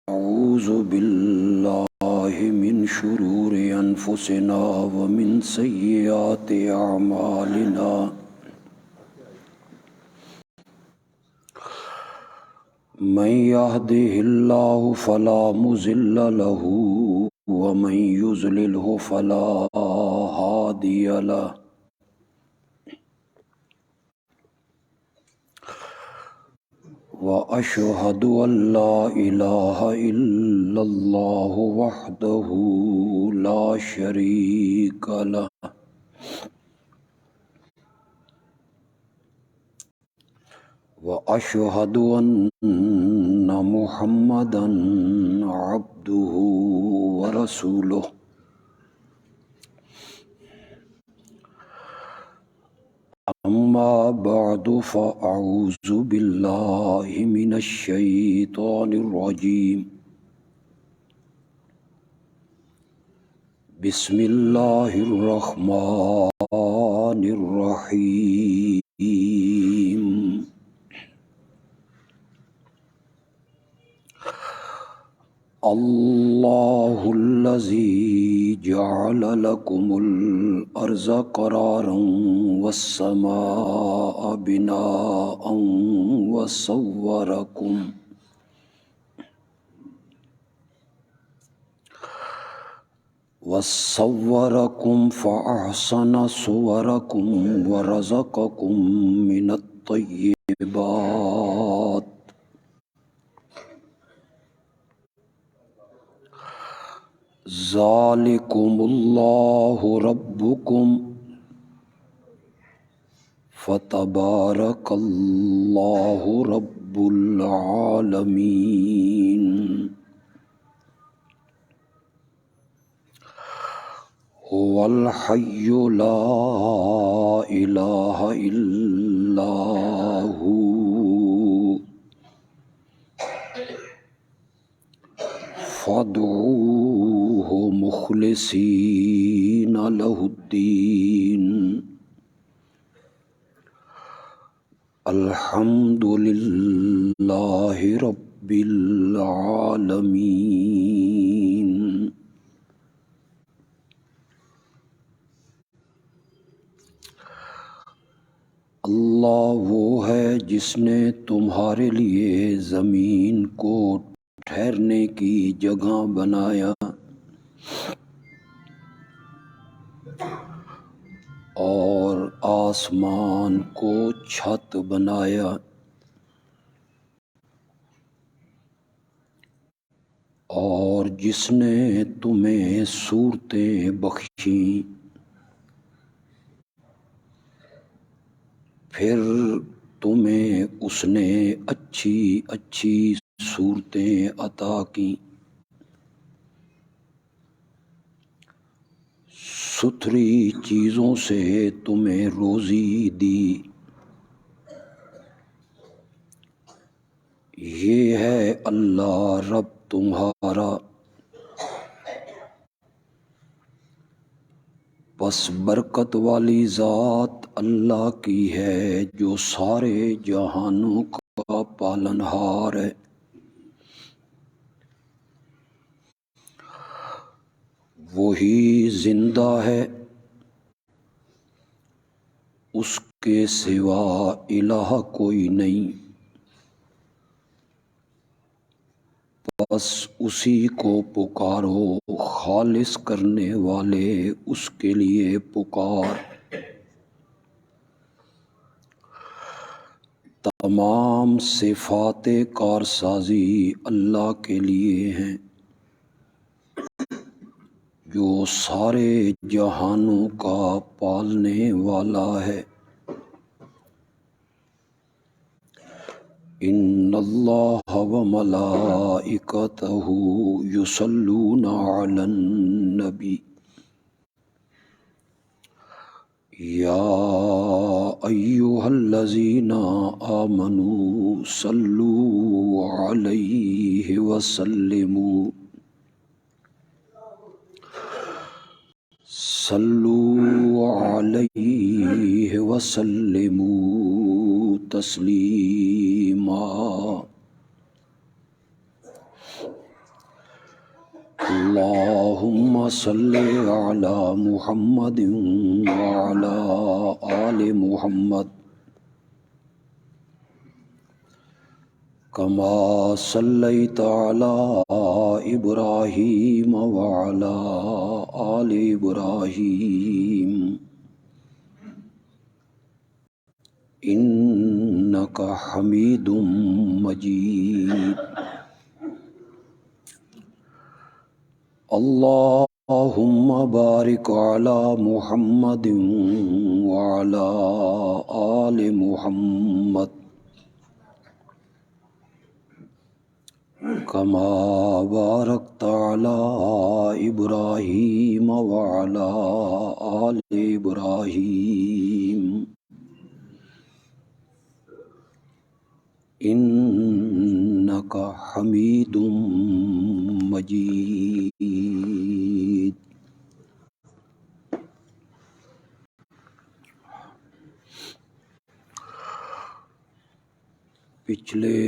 أعوذ بالله من شرور أنفسنا ومن سيئات أعمالنا من يهده الله فلا مضل له ومن يضلله فلا هادي له وأشهد أن لا إله إلا الله وحده لا شريك له وأشهد أن محمدا عبده ورسوله أما بعد فأعوذ بالله من الشيطان الرجيم بسم الله الرحمن الرحيم الله الذي جعل لكم الأرض قرارا والسماء بناء وصوركم فأحسن صوركم ورزقكم من الطيبات ذلكم الله ربكم فتبارك الله رب العالمين هو الحي لا إله إلا هو فادعوه مخلصين له الدين الحمد لله رب العالمين اللہ وہ ہے جس نے تمہارے لیے زمین کو ٹھہرنے کی جگہ بنایا اور آسمان کو چھت بنایا اور جس نے تمہیں صورتیں بخشیں پھر تمہیں اس نے اچھی اچھی صورتیں عطا کی ستھری چیزوں سے تمہیں روزی دی یہ ہے اللہ رب تمہارا بس برکت والی ذات اللہ کی ہے جو سارے جہانوں کا پالنہار ہے وہی زندہ ہے اس کے سوا الہ کوئی نہیں بس اسی کو پکارو خالص کرنے والے اس کے لیے پکار تمام صفات کارسازی اللہ کے لیے ہیں جو سارے جہانوں کا پالنے والا ہے ان اللہ وملائکتہ یصلون علی النبی یا ایہا الذین آمنوا صلوا علیہ وسلموا صلوا علیہ وسلموا تسلیما اللهم صل على محمد وعلى آل محمد كما صليت على إبراهيم وعلى آل إبراهيم إنك حميد مجيد اللهم بارك على محمد وعلى آل محمد كما باركت على إبراهيم وعلى آل إبراهيم إنك حميد مجيد. پچھلے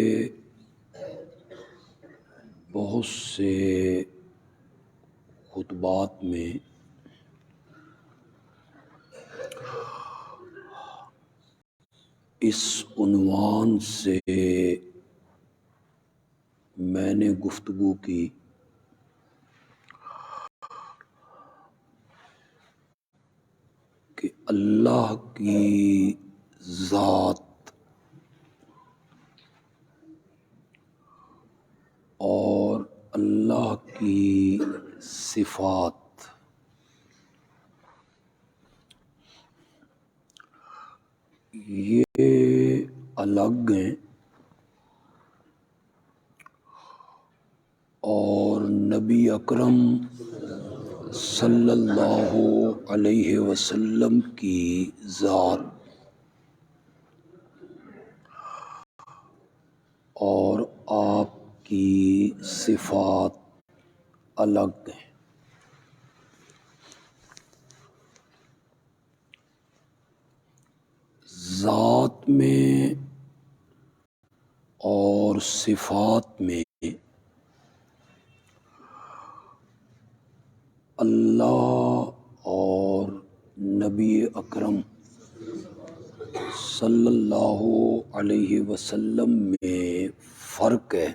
بہت سے خطبات میں اس عنوان سے میں نے گفتگو کی کہ اللہ کی ذات اور اللہ کی صفات یہ الگ ہیں اور نبی اکرم صلی اللہ علیہ وسلم کی ذات اور آپ کی صفات الگ ہیں. ذات میں اور صفات میں اللہ اور نبی اکرم صلی اللہ علیہ وسلم میں فرق ہے،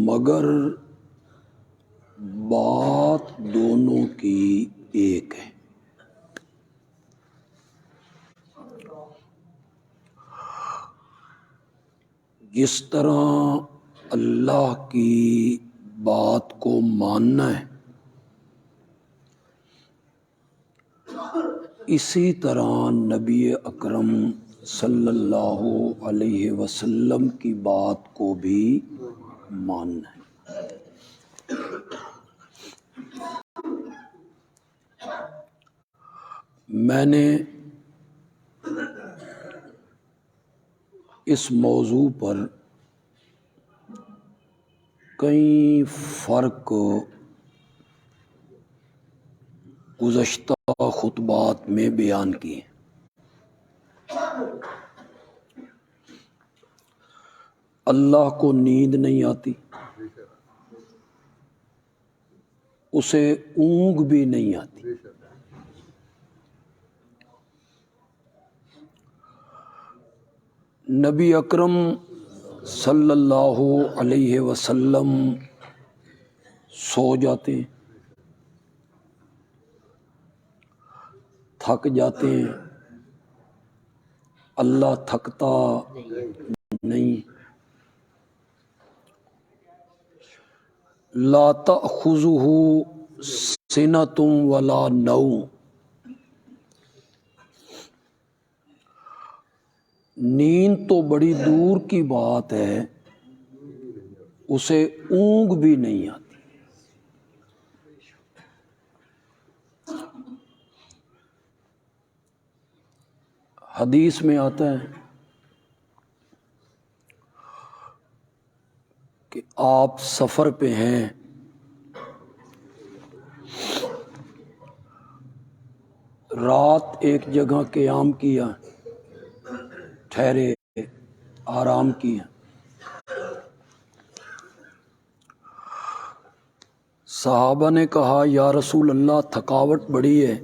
مگر بات دونوں کی ایک ہے. جس طرح اللہ کی بات کو ماننا ہے، اسی طرح نبی اکرم صلی اللہ علیہ وسلم کی بات کو بھی ماننا ہے. میں نے اس موضوع پر کئی فرق گزشتہ خطبات میں بیان کیے. اللہ کو نیند نہیں آتی، اسے اونگ بھی نہیں آتی. نبی اکرم صلی اللہ علیہ وسلم سو جاتے ہیں، تھک جاتے ہیں، اللہ تھکتا نہیں. لا تأخذہ سنۃ ولا نوم، نیند تو بڑی دور کی بات ہے، اسے اونگ بھی نہیں آتی. حدیث میں آتا ہے کہ آپ سفر پہ ہیں، رات ایک جگہ قیام کیا، ٹھہرے، آرام کیا، صحابہ نے کہا یا رسول اللہ تھکاوٹ بڑی ہے،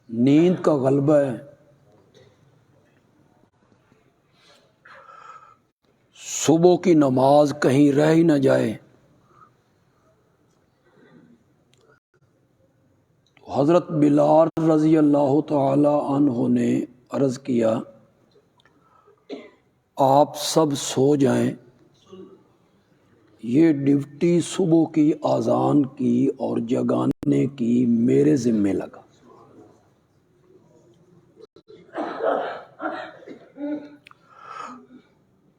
نیند کا غلبہ ہے، صبح کی نماز کہیں رہ ہی نہ جائے۔ حضرت بلال رضی اللہ تعالی عنہ نے عرض کیا آپ سب سو جائیں، یہ ڈیوٹی صبح کی اذان کی اور جگانے کی میرے ذمے لگا۔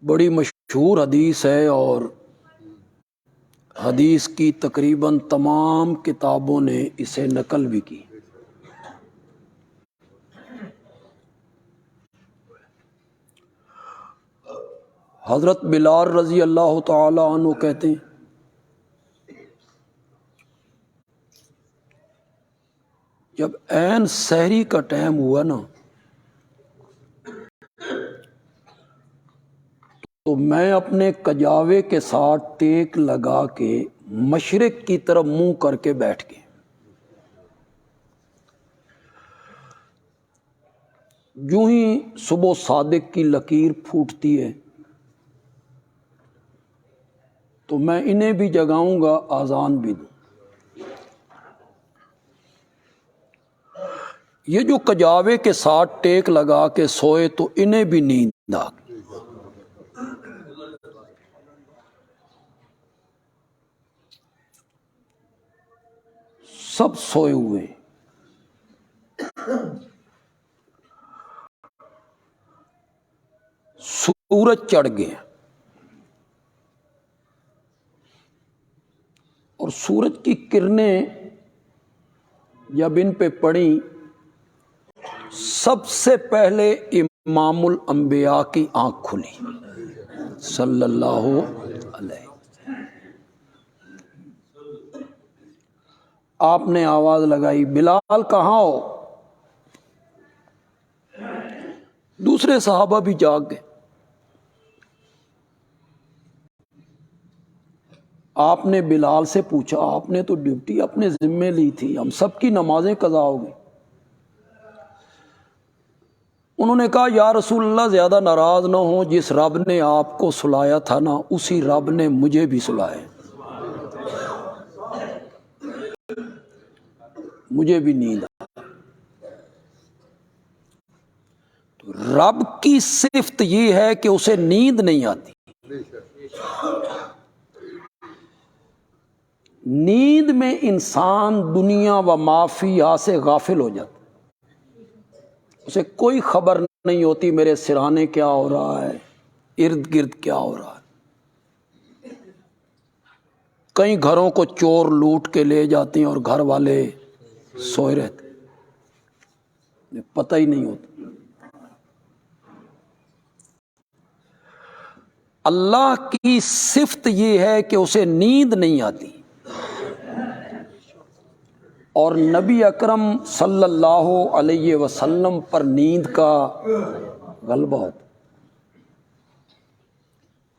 بڑی مشہور حدیث ہے اور حدیث کی تقریباً تمام کتابوں نے اسے نقل بھی کی۔ حضرت بلال رضی اللہ تعالی عنہ کہتے ہیں جب عین سحری کا ٹائم ہوا نا تو میں اپنے کجاوے کے ساتھ ٹیک لگا کے مشرق کی طرف منہ کر کے بیٹھ گئے۔ یوں ہی صبح صادق کی لکیر پھوٹتی ہے تو میں انہیں بھی جگاؤں گا، اذان بھی دوں۔ یہ جو کجاوے کے ساتھ ٹیک لگا کے سوئے تو انہیں بھی نیند آ گئی۔ سب سوئے ہوئے، سورج چڑھ گیا اور سورج کی کرنیں جب ان پہ پڑیں سب سے پہلے امام الانبیاء کی آنکھ کھلی صلی اللہ علیہ۔ آپ نے آواز لگائی بلال کہاں ہو؟ دوسرے صحابہ بھی جاگ گئے۔ آپ نے بلال سے پوچھا آپ نے تو ڈیوٹی اپنے ذمے لی تھی، ہم سب کی نمازیں قضا ہو گئی۔ انہوں نے کہا یا رسول اللہ زیادہ ناراض نہ ہوں، جس رب نے آپ کو سلایا تھا نا اسی رب نے مجھے بھی سلایا، مجھے بھی نیند آ۔ تو رب کی صفت یہ ہے کہ اسے نیند نہیں آتی۔ نیند میں انسان دنیا و ما فیہا سے غافل ہو جاتا، اسے کوئی خبر نہیں ہوتی میرے سرانے کیا ہو رہا ہے، ارد گرد کیا ہو رہا ہے۔ کئی گھروں کو چور لوٹ کے لے جاتے ہیں اور گھر والے سوئے رہتے، پتہ ہی نہیں ہوتا۔ اللہ کی صفت یہ ہے کہ اسے نیند نہیں آتی، اور نبی اکرم صلی اللہ علیہ وسلم پر نیند کا غلبہ ہوتا ہے۔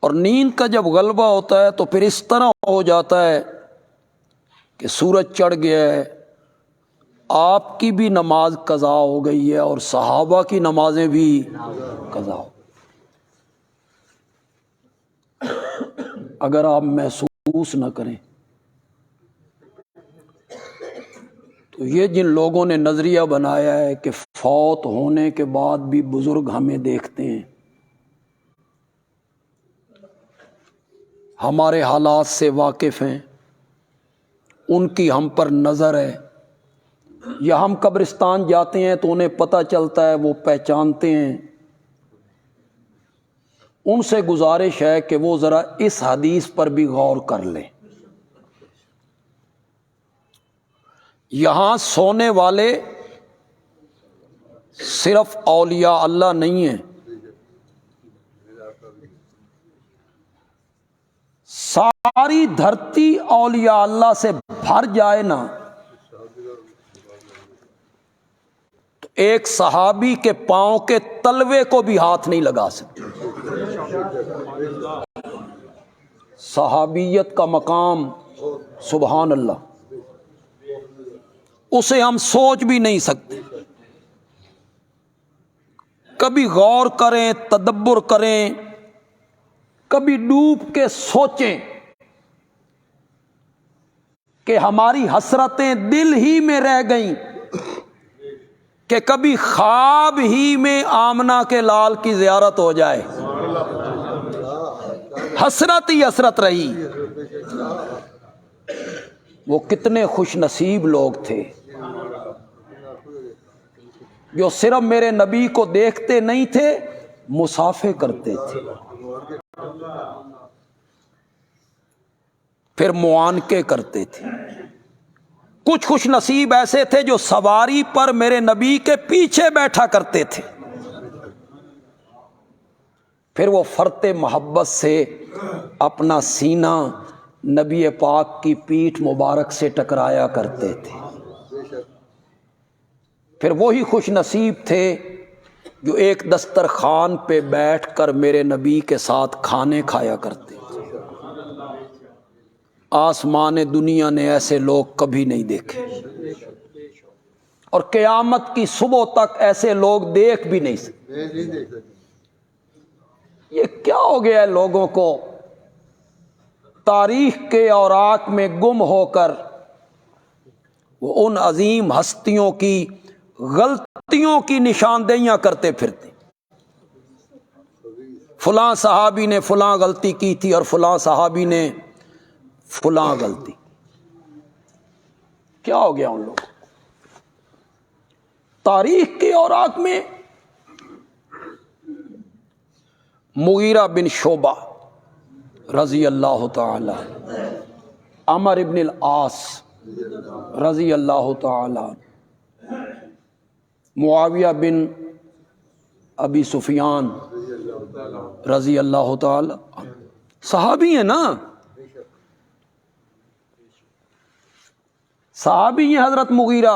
اور نیند کا جب غلبہ ہوتا ہے تو پھر اس طرح ہو جاتا ہے کہ سورج چڑھ گیا ہے، آپ کی بھی نماز قضا ہو گئی ہے اور صحابہ کی نمازیں بھی قضا ہو۔ اگر آپ محسوس نہ کریں تو یہ جن لوگوں نے نظریہ بنایا ہے کہ فوت ہونے کے بعد بھی بزرگ ہمیں دیکھتے ہیں، ہمارے حالات سے واقف ہیں، ان کی ہم پر نظر ہے، یا ہم قبرستان جاتے ہیں تو انہیں پتہ چلتا ہے، وہ پہچانتے ہیں، ان سے گزارش ہے کہ وہ ذرا اس حدیث پر بھی غور کر لیں۔ یہاں سونے والے صرف اولیاء اللہ نہیں ہیں، ساری دھرتی اولیاء اللہ سے بھر جائے نا تو ایک صحابی کے پاؤں کے تلوے کو بھی ہاتھ نہیں لگا سکتے۔ صحابیت کا مقام سبحان اللہ، اسے ہم سوچ بھی نہیں سکتے۔ کبھی غور کریں، تدبر کریں، کبھی ڈوب کے سوچیں کہ ہماری حسرتیں دل ہی میں رہ گئیں کہ کبھی خواب ہی میں آمنہ کے لال کی زیارت ہو جائے، حسرت ہی حسرت رہی۔ وہ کتنے خوش نصیب لوگ تھے جو صرف میرے نبی کو دیکھتے نہیں تھے، مصافحے کرتے تھے، پھر معانقے کرتے تھے۔ کچھ خوش نصیب ایسے تھے جو سواری پر میرے نبی کے پیچھے بیٹھا کرتے تھے، پھر وہ فرط محبت سے اپنا سینہ نبی پاک کی پیٹھ مبارک سے ٹکرایا کرتے تھے۔ پھر وہی خوش نصیب تھے جو ایک دسترخوان پہ بیٹھ کر میرے نبی کے ساتھ کھانے کھایا کرتے تھے۔ آسمان دنیا نے ایسے لوگ کبھی نہیں دیکھے، اور قیامت کی صبح تک ایسے لوگ دیکھ بھی نہیں سکتے۔ یہ کیا ہو گیا ہے لوگوں کو؟ تاریخ کے اوراق میں گم ہو کر وہ ان عظیم ہستیوں کی غلطیوں کی نشاندہیاں کرتے پھرتے، فلاں صحابی نے فلاں غلطی کی تھی اور فلاں صحابی نے فلاں غلطی۔ کیا ہو گیا ان لوگوں؟ تاریخ کے اوراق میں مغیرہ بن شعبہ رضی اللہ تعالی، عمر ابن العاص رضی اللہ تعالی، معاویہ بن ابی سفیان رضی اللہ تعالی، صحابی ہیں نا، صحابی ہیں حضرت مغیرہ۔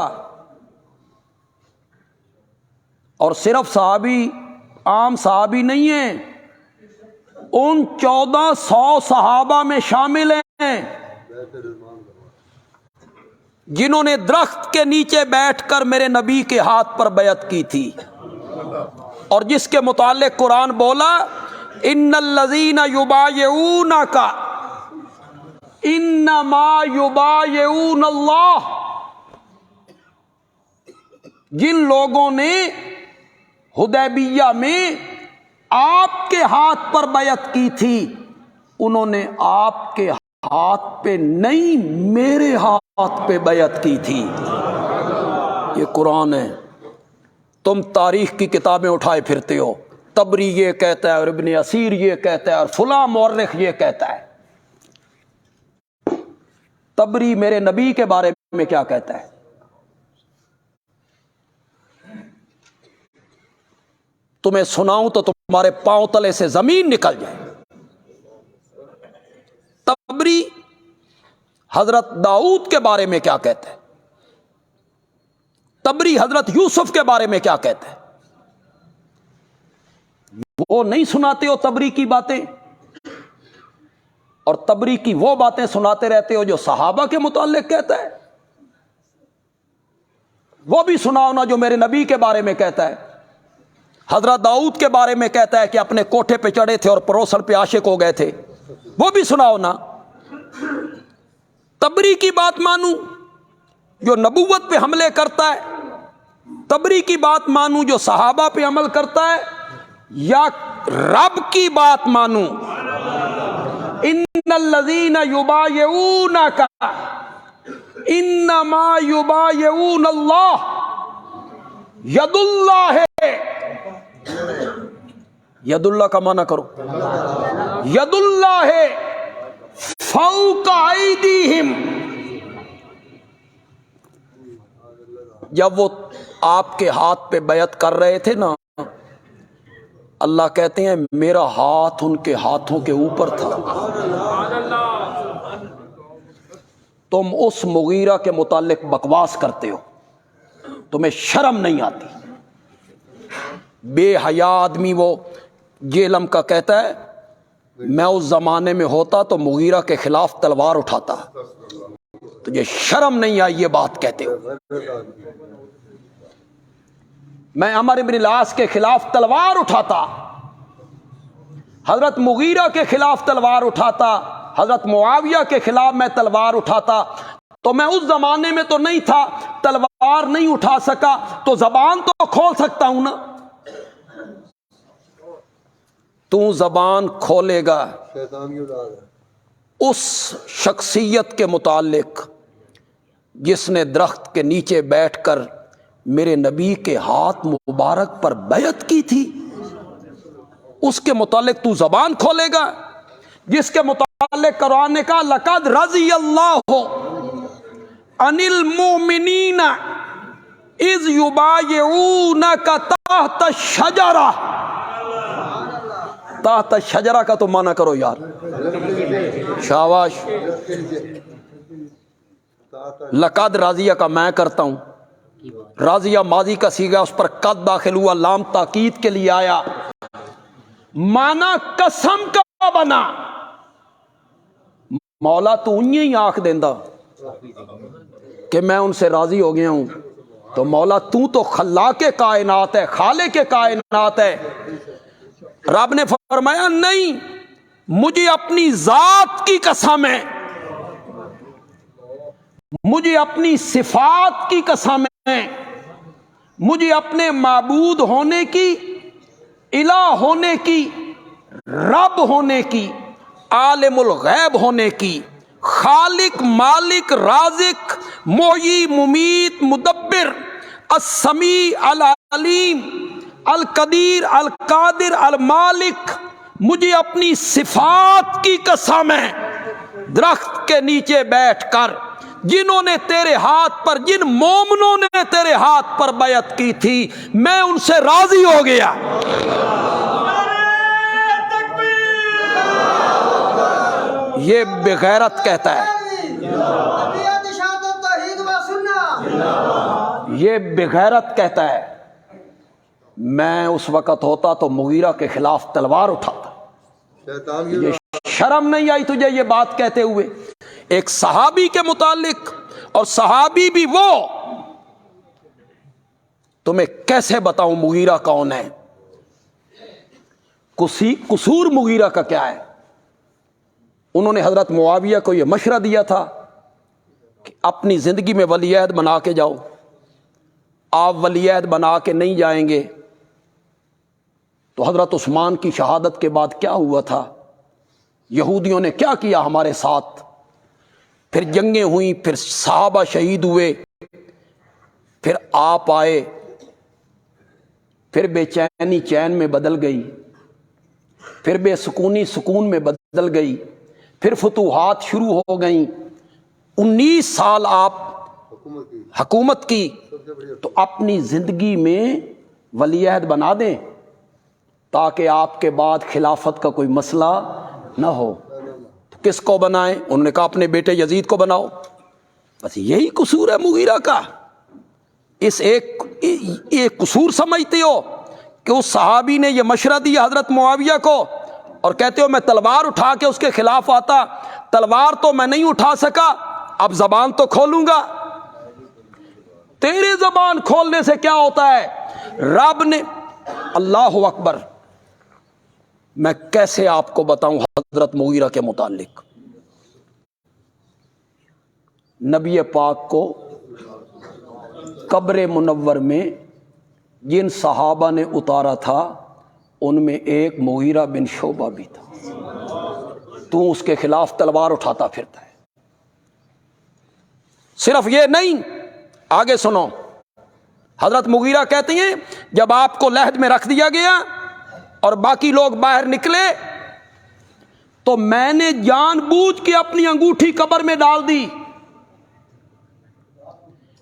اور صرف صحابی، عام صحابی نہیں ہیں، ان 1400 صحابہ میں شامل ہیں جنہوں نے درخت کے نیچے بیٹھ کر میرے نبی کے ہاتھ پر بیعت کی تھی، اور جس کے متعلق قرآن بولا ان الذین یبایعونک انما یبایعون اللہ، جن لوگوں نے حدیبیہ میں آپ کے ہاتھ پر بیعت کی تھی، انہوں نے آپ کے ہاتھ پہ نہیں میرے ہاتھ پہ بیعت کی تھی۔ یہ قرآن ہے، تم تاریخ کی کتابیں اٹھائے پھرتے ہو، طبری یہ کہتا ہے اور ابن اسیر یہ کہتا ہے اور فلاں مورخ یہ کہتا ہے۔ طبری میرے نبی کے بارے میں کیا کہتا ہے؟ تمہیں سناؤں تو تمہارے پاؤں تلے سے زمین نکل جائے۔ طبری حضرت داؤد کے بارے میں کیا کہتا ہے؟ طبری حضرت یوسف کے بارے میں کیا کہتا ہے؟ وہ نہیں سناتے ہو طبری کی باتیں، اور طبری کی وہ باتیں سناتے رہتے ہو جو صحابہ کے متعلق کہتا ہے۔ وہ بھی سناؤ نا جو میرے نبی کے بارے میں کہتا ہے۔ حضرت داؤد کے بارے میں کہتا ہے کہ اپنے کوٹھے پہ چڑھے تھے اور پروسل پہ عاشق ہو گئے تھے، وہ بھی سناؤ نا۔ طبری کی بات مانوں جو نبوت پہ حملے کرتا ہے، طبری کی بات مانوں جو صحابہ پہ عمل کرتا ہے، یا رب کی بات مانوں؟ ان الذین یبایعونک انما یبایعون اللہ، ید اللہ ہے، ید اللہ کا معنی کرو، ید اللہ ہے فوق ایدیہم۔ جب وہ آپ کے ہاتھ پہ بیعت کر رہے تھے نا، اللہ کہتے ہیں میرا ہاتھ ان کے ہاتھوں کے اوپر تھا۔ تم اس مغیرہ کے متعلق بکواس کرتے ہو، تمہیں شرم نہیں آتی؟ بے حیا آدمی وہ جہلم کا کہتا ہے میں اس زمانے میں ہوتا تو مغیرہ کے خلاف تلوار اٹھاتا. تجھے شرم نہیں آئی یہ بات کہتے ہو؟ میں عمرو بن العاص کے خلاف تلوار اٹھاتا، حضرت مغیرہ کے خلاف تلوار اٹھاتا، حضرت معاویہ کے خلاف میں تلوار اٹھاتا. تو میں اس زمانے میں تو نہیں تھا، تلوار نہیں اٹھا سکا، تو زبان تو کھول سکتا ہوں نا. تو زبان کھولے گا اس شخصیت کے متعلق جس نے درخت کے نیچے بیٹھ کر میرے نبی کے ہاتھ مبارک پر بیعت کی تھی، اس کے متعلق تو زبان کھولے گا جس کے متعلق قرآن نے کہا لقد رضی اللہ عن المؤمنین اذ یبایعونک تحت الشجرہ. تحت الشجرہ کا تو معنی کرو یار، شاباش. لقد راضیہ کا میں کرتا ہوں، راضیہ ماضی کا صیغہ، اس پر قد داخل ہوا، لام تاکید کے لیے آیا، مانا قسم کا بنا. مولا تو انہیں ہی آنکھ دیندا کہ میں ان سے راضی ہو گیا ہوں، تو مولا تو خلاق کائنات ہے، خالق کائنات ہے. رب نے فرمایا نہیں، مجھے اپنی ذات کی قسم ہے، مجھے اپنی صفات کی قسم ہے، مجھے اپنے معبود ہونے کی، الہ ہونے کی، رب ہونے کی، عالم الغیب ہونے کی، خالق مالک رازق محیی ممیت مدبر السمیع العلیم القدیر القادر المالک، مجھے اپنی صفات کی قسم ہے. درخت کے نیچے بیٹھ کر جنہوں نے تیرے ہاتھ پر، جن مومنوں نے تیرے ہاتھ پر بیعت کی تھی، میں ان سے راضی ہو گیا. یہ بغیرت کہتا ہے، یہ بغیرت کہتا ہے. میں اس وقت ہوتا تو مغیرہ کے خلاف تلوار اٹھاتا. یہ شرم نہیں آئی تجھے یہ بات کہتے ہوئے ایک صحابی کے متعلق؟ اور صحابی بھی وہ، تمہیں کیسے بتاؤں مغیرہ کون ہے؟ قصور مغیرہ کا کیا ہے؟ انہوں نے حضرت معاویہ کو یہ مشورہ دیا تھا کہ اپنی زندگی میں ولی عہد بنا کے جاؤ. آپ ولی عہد بنا کے نہیں جائیں گے تو حضرت عثمان کی شہادت کے بعد کیا ہوا تھا، یہودیوں نے کیا کیا ہمارے ساتھ، پھر جنگیں ہوئیں، پھر صحابہ شہید ہوئے، پھر آپ آئے، پھر بے چینی چین میں بدل گئی، پھر بے سکونی سکون میں بدل گئی، پھر فتوحات شروع ہو گئیں. 19 سال آپ حکومت کی، تو اپنی زندگی میں ولی عہد بنا دیں تاکہ آپ کے بعد خلافت کا کوئی مسئلہ نہ ہو. تو کس کو بنائیں؟ انہوں نے کہا اپنے بیٹے یزید کو بناؤ. بس یہی قصور ہے مغیرہ کا. اس ایک قصور سمجھتے ہو کہ اس صحابی نے یہ مشورہ دیا حضرت معاویہ کو، اور کہتے ہو میں تلوار اٹھا کے اس کے خلاف آتا. تلوار تو میں نہیں اٹھا سکا، اب زبان تو کھولوں گا. تیرے زبان کھولنے سے کیا ہوتا ہے؟ رب نے، اللہ اکبر، میں کیسے آپ کو بتاؤں حضرت مغیرہ کے متعلق. نبی پاک کو قبر منور میں جن صحابہ نے اتارا تھا ان میں ایک مغیرہ بن شعبہ بھی تھا. تو اس کے خلاف تلوار اٹھاتا پھرتا ہے. صرف یہ نہیں، آگے سنو. حضرت مغیرہ کہتے ہیں جب آپ کو لحد میں رکھ دیا گیا اور باقی لوگ باہر نکلے تو میں نے جان بوجھ کے اپنی انگوٹھی قبر میں ڈال دی.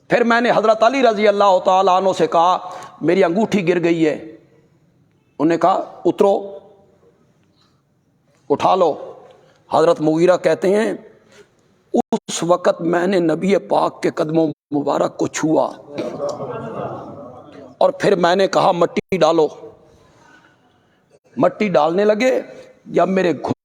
پھر میں نے حضرت علی رضی اللہ تعالیٰ عنہ سے کہا میری انگوٹھی گر گئی ہے. انہوں نے کہا اترو، اٹھا لو. حضرت مغیرہ کہتے ہیں اس وقت میں نے نبی پاک کے قدموں مبارک کو چھوا اور پھر میں نے کہا مٹی ڈالو. مٹی ڈالنے لگے. جب میرے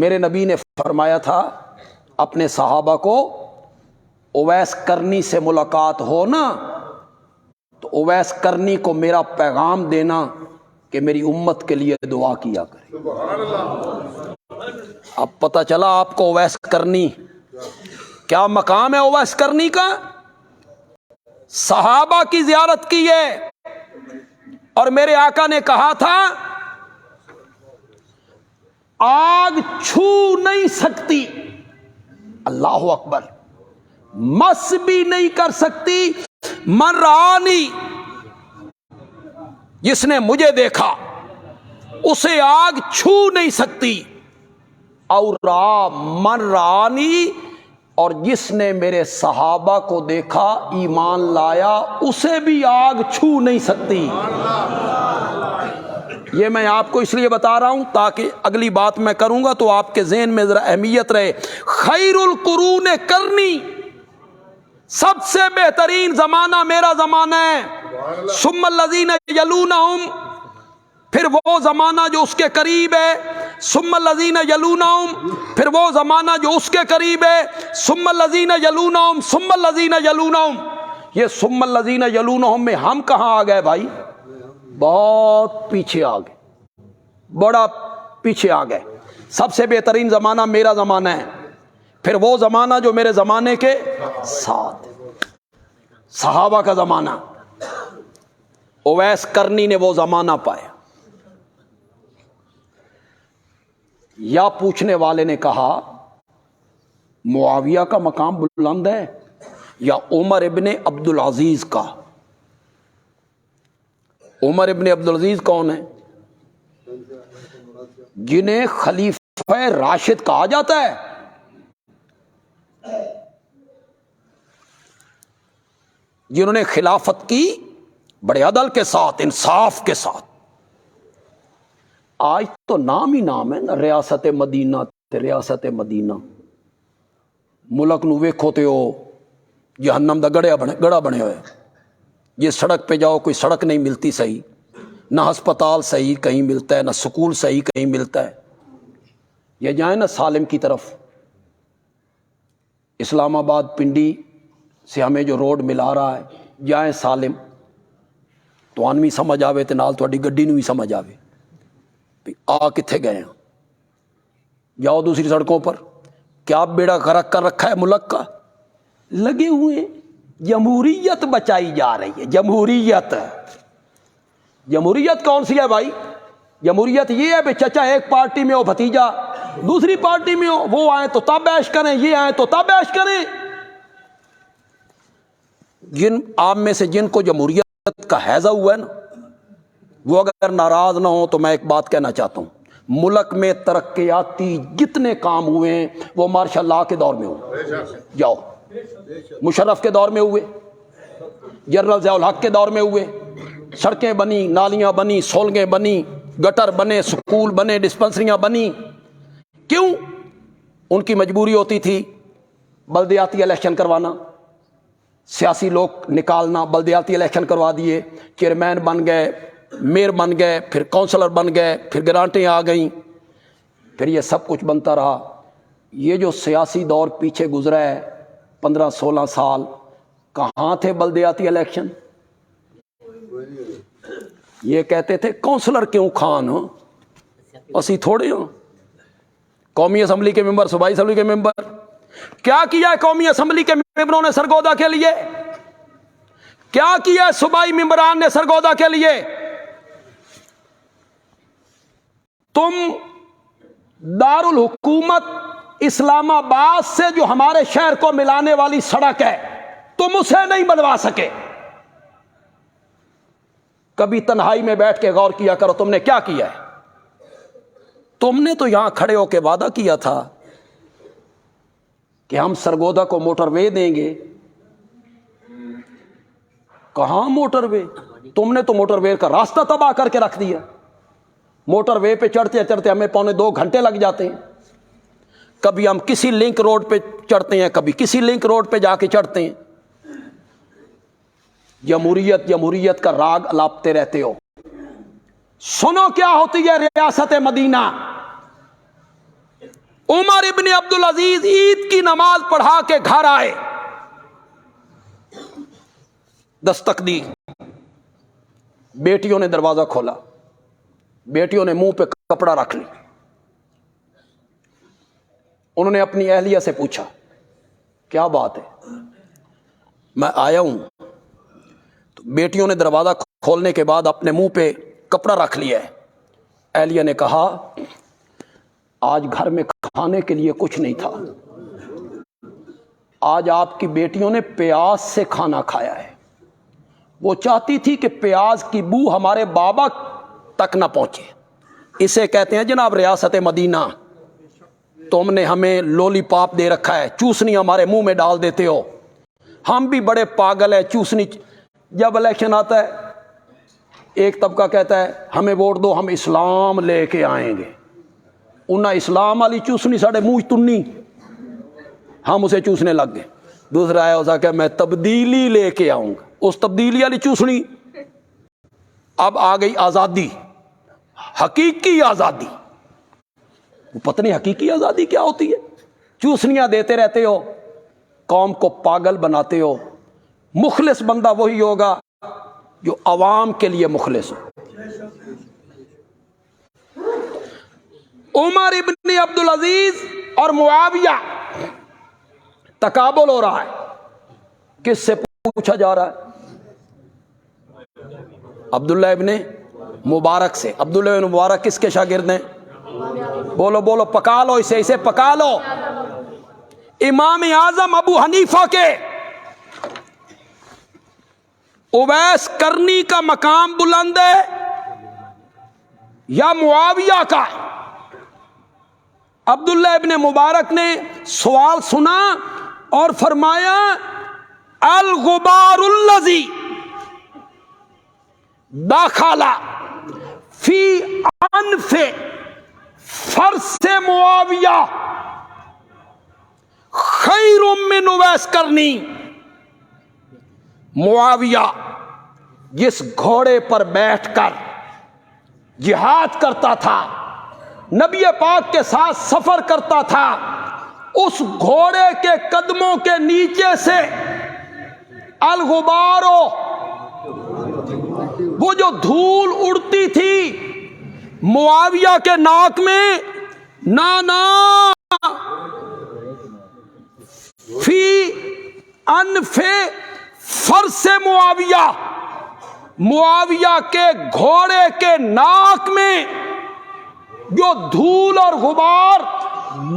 میرے نبی نے فرمایا تھا اپنے صحابہ کو اویس کرنی سے ملاقات ہو نا تو اویس کرنی کو میرا پیغام دینا کہ میری امت کے لیے دعا کیا کرے. اب پتہ چلا آپ کو اویس کرنی کیا مقام ہے. اویس کرنی کا صحابہ کی زیارت کی ہے اور میرے آقا نے کہا تھا آگ چھو نہیں سکتی, اللہ اکبر, مس بھی نہیں کر سکتی, من رآنی, جس نے مجھے دیکھا اسے آگ چھو نہیں سکتی, اور را من رآنی, اور جس نے میرے صحابہ کو دیکھا ایمان لایا اسے بھی آگ چھو نہیں سکتی. یہ میں آپ کو اس لیے بتا رہا ہوں تاکہ اگلی بات میں کروں گا تو آپ کے ذہن میں ذرا اہمیت رہے. خیر القرون کرنی, سب سے بہترین زمانہ میرا زمانہ ہے. ثم الذین یلونہم, پھر وہ زمانہ جو اس کے قریب ہے. ثم الذین یلونہم, پھر وہ زمانہ جو اس کے قریب ہے. ثم الذین یلونہم, ثم الذین یلونہم. یہ ثم الذین یلونہم میں ہم کہاں آ گئے بھائی؟ بہت پیچھے آ گئے, بڑا پیچھے آ گئے. سب سے بہترین زمانہ میرا زمانہ ہے, پھر وہ زمانہ جو میرے زمانے کے ساتھ صحابہ کا زمانہ. اویس کرنی نے وہ زمانہ پایا. یا پوچھنے والے نے کہا معاویہ کا مقام بلند ہے یا عمر ابن عبد العزیز کا؟ عمر ابن عبد العزیز کون ہے؟ جنہیں خلیفہ راشد کہا جاتا ہے. جنہوں نے خلافت کی بڑے عدل کے ساتھ, انصاف کے ساتھ. آج تو نام ہی نام ہے نا, ریاست مدینہ تے ریاست مدینہ. ملک نو ویکھو تے ہو جہنم دا گڑا بنے ہوئے. یہ سڑک پہ جاؤ کوئی سڑک نہیں ملتی صحیح, نہ ہسپتال صحیح کہیں ملتا ہے, نہ سکول صحیح کہیں ملتا ہے. یہ جائیں نا سالم کی طرف, اسلام آباد پنڈی سے ہمیں جو روڈ ملا رہا ہے, جائیں سالم تو آنوی سمجھ آوے تے نال تھوڑی گڈی نو بھی سمجھ آوے آ کتھے گئے ہیں. جاؤ دوسری سڑکوں پر, کیا بیڑا غرق کر رکھا ہے ملک کا. لگے ہوئے جمہوریت بچائی جا رہی ہے. جمہوریت, جمہوریت کون سی ہے بھائی؟ جمہوریت یہ ہے بھائی چچا ایک پارٹی میں ہو, بھتیجا دوسری پارٹی میں ہو, وہ آئے تو تب عیش کریں, یہ آئے تو تب عیش کریں. جن آپ میں سے جن کو جمہوریت کا ہیضہ ہوا ہے نا, وہ اگر ناراض نہ ہو تو میں ایک بات کہنا چاہتا ہوں. ملک میں ترقیاتی جتنے کام ہوئے ہیں وہ ماشاء اللہ کے دور میں ہوئے. جاؤ مشرف کے دور میں ہوئے, جنرل ضیاء الحق کے دور میں ہوئے. سڑکیں بنی, نالیاں بنی, سولگیں بنی, گٹر بنے, سکول بنے, ڈسپنسریاں بنی. کیوں؟ ان کی مجبوری ہوتی تھی بلدیاتی الیکشن کروانا, سیاسی لوگ نکالنا. بلدیاتی الیکشن کروا دیے, چیئرمین بن گئے, میئر بن گئے, پھر کونسلر بن گئے, پھر گرانٹیں آ گئیں, پھر یہ سب کچھ بنتا رہا. یہ جو سیاسی دور پیچھے گزرا ہے 15-16 سال, کہاں تھے بلدیاتی الیکشن؟ یہ کہتے تھے کونسلر کیوں خان ہو, اسی تھوڑے ہوں. قومی اسمبلی کے ممبر, صوبائی اسمبلی کے ممبر, کیا کیا ہے قومی اسمبلی کے ممبروں نے سرگودا کے لیے؟ کیا کیا ہے صوبائی ممبران نے سرگودا کے لیے؟ تم دارالحکومت اسلام آباد سے جو ہمارے شہر کو ملانے والی سڑک ہے تم اسے نہیں بنوا سکے. کبھی تنہائی میں بیٹھ کے غور کیا کرو تم نے کیا کیا ہے. تم نے تو یہاں کھڑے ہو کے وعدہ کیا تھا کہ ہم سرگودا کو موٹر وے دیں گے. کہاں موٹر وے؟ تم نے تو موٹر وے کا راستہ تباہ کر کے رکھ دیا. موٹر وے پہ چڑھتے چڑھتے ہمیں 1.25 گھنٹے لگ جاتے ہیں. کبھی ہم کسی لنک روڈ پہ چڑھتے ہیں, کبھی کسی لنک روڈ پہ جا کے چڑھتے ہیں. جمہوریت جمہوریت کا راگ الاپتے رہتے ہو. سنو کیا ہوتی ہے ریاست مدینہ. عمر ابن عبدالعزیز عید کی نماز پڑھا کے گھر آئے، دستک دی، بیٹیوں نے دروازہ کھولا، بیٹیوں نے منہ پہ کپڑا رکھ لی، انہوں نے اپنی اہلیہ سے پوچھا کیا بات ہے، میں آیا ہوں، تو بیٹیوں نے دروازہ کھولنے کے بعد اپنے منہ پہ کپڑا رکھ لیا ہے۔ اہلیہ نے کہا آج گھر میں کھانے کے لیے کچھ نہیں تھا، آج آپ کی بیٹیوں نے پیاز سے کھانا کھایا ہے، وہ چاہتی تھی کہ پیاز کی بو ہمارے بابا تک نہ پہنچے، اسے کہتے ہیں جناب ریاست مدینہ، تم نے ہمیں لولی پاپ دے رکھا ہے، چوسنی ہمارے منہ میں ڈال دیتے ہو، ہم بھی بڑے پاگل ہیں، چوسنی۔ جب الیکشن آتا ہے ایک طبقہ کہتا ہے ہمیں ووٹ دو ہم اسلام لے کے آئیں گے، انہیں اسلام والی چوسنی ساڑھے منہ تنی، ہم اسے چوسنے لگ گئے۔ دوسرا آیا اسا کہ میں تبدیلی لے کے آؤں گا، اس تبدیلی والی چوسنی۔ اب آ گئی آزادی، حقیقی آزادی، وہ پتہ نہیں حقیقی آزادی کیا ہوتی ہے، چوسنیاں دیتے رہتے ہو، قوم کو پاگل بناتے ہو۔ مخلص بندہ وہی ہوگا جو عوام کے لیے مخلص ہو۔ عمر ابن عبدالعزیز اور معاویہ تقابل ہو رہا ہے، کس سے پوچھا جا رہا ہے؟ عبداللہ ابن مبارک سے۔ عبداللہ ابن مبارک کس کے شاگرد ہیں؟ بولو بولو، پکا لو اسے پکا لو۔ امام اعظم ابو حنیفہ کے اویس کرنی کا مقام بلند ہے یا معاویہ کا؟ عبداللہ ابن مبارک نے سوال سنا اور فرمایا الغبار الذی دخل فی انف فرس معاویہ خیر من اویس کرنی۔ معاویہ جس گھوڑے پر بیٹھ کر جہاد کرتا تھا، نبی پاک کے ساتھ سفر کرتا تھا، اس گھوڑے کے قدموں کے نیچے سے الغبارو، وہ جو دھول اڑتی تھی معاویہ کے ناک میں، نانا فی انف فرس معاویہ، معاویہ کے گھوڑے کے ناک میں جو دھول اور غبار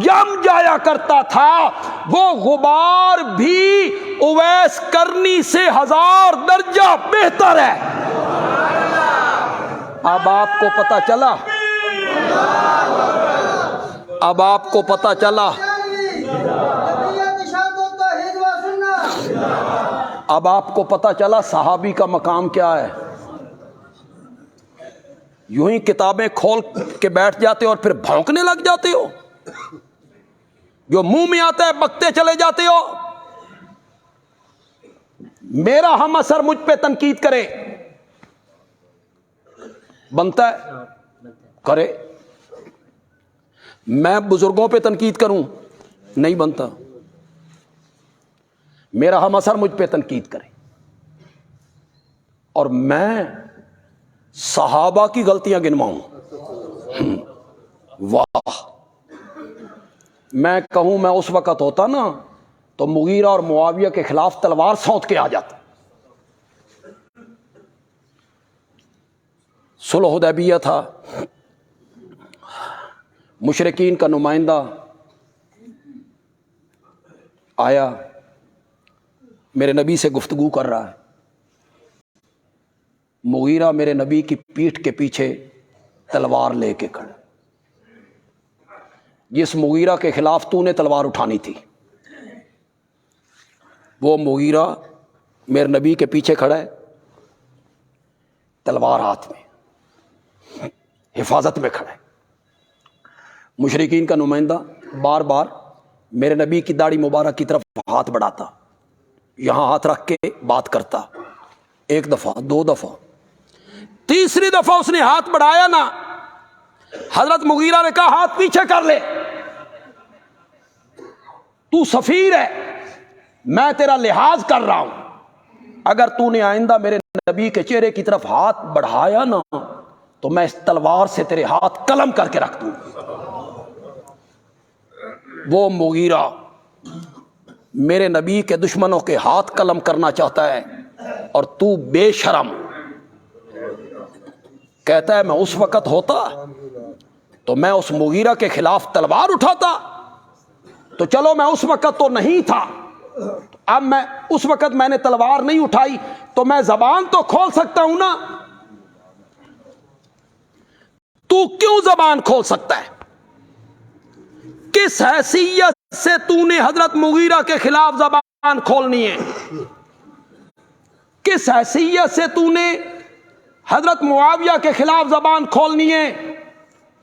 جم جایا کرتا تھا، وہ غبار بھی اویس کرنی سے 1000 درجہ بہتر ہے۔ اب آپ کو پتہ چلا، اب آپ کو پتہ چلا، اب آپ کو پتہ چلا صحابی کا مقام کیا ہے۔ یوں ہی کتابیں کھول کے بیٹھ جاتے ہو اور پھر بھونکنے لگ جاتے ہو، جو منہ میں آتا ہے بکتے چلے جاتے ہو۔ میرا ہم اثر مجھ پہ تنقید کرے، بنتا ہے کرے، میں بزرگوں پہ تنقید کروں نہیں بنتا، میرا ہم اثر مجھ پہ تنقید کرے، اور میں صحابہ کی غلطیاں گنواؤں، واہ، میں کہوں میں اس وقت ہوتا نا تو مغیرہ اور معاویہ کے خلاف تلوار سونت کے آ جاتا۔ صلح حدیبیہ تھا، مشرکین کا نمائندہ آیا، میرے نبی سے گفتگو کر رہا ہے، مغیرہ میرے نبی کی پیٹھ کے پیچھے تلوار لے کے کھڑا، جس مغیرہ کے خلاف تو نے تلوار اٹھانی تھی، وہ مغیرہ میرے نبی کے پیچھے کھڑا ہے، تلوار ہاتھ میں، حفاظت میں کھڑا ہے۔ مشرکین کا نمائندہ بار بار میرے نبی کی داڑھی مبارک کی طرف ہاتھ بڑھاتا، یہاں ہاتھ رکھ کے بات کرتا، ایک دفعہ، دو دفعہ، تیسری دفعہ اس نے ہاتھ بڑھایا نا، حضرت مغیرہ نے کہا ہاتھ پیچھے کر لے، تو سفیر ہے، میں تیرا لحاظ کر رہا ہوں، اگر تو نے آئندہ میرے نبی کے چہرے کی طرف ہاتھ بڑھایا نا تو میں اس تلوار سے تیرے ہاتھ قلم کر کے رکھ دوں۔ وہ مغیرہ میرے نبی کے دشمنوں کے ہاتھ قلم کرنا چاہتا ہے، اور تو بے شرم کہتا ہے میں اس وقت ہوتا تو میں اس مغیرہ کے خلاف تلوار اٹھاتا۔ تو چلو میں اس وقت تو نہیں تھا، اب میں اس وقت میں نے تلوار نہیں اٹھائی تو میں زبان تو کھول سکتا ہوں نا۔ تو کیوں زبان کھول سکتا ہے؟ کس حیثیت سے تو نے حضرت مغیرہ کے خلاف زبان کھولنی ہے؟ کس حیثیت سے تو نے حضرت معاویہ کے خلاف زبان کھولنی ہے؟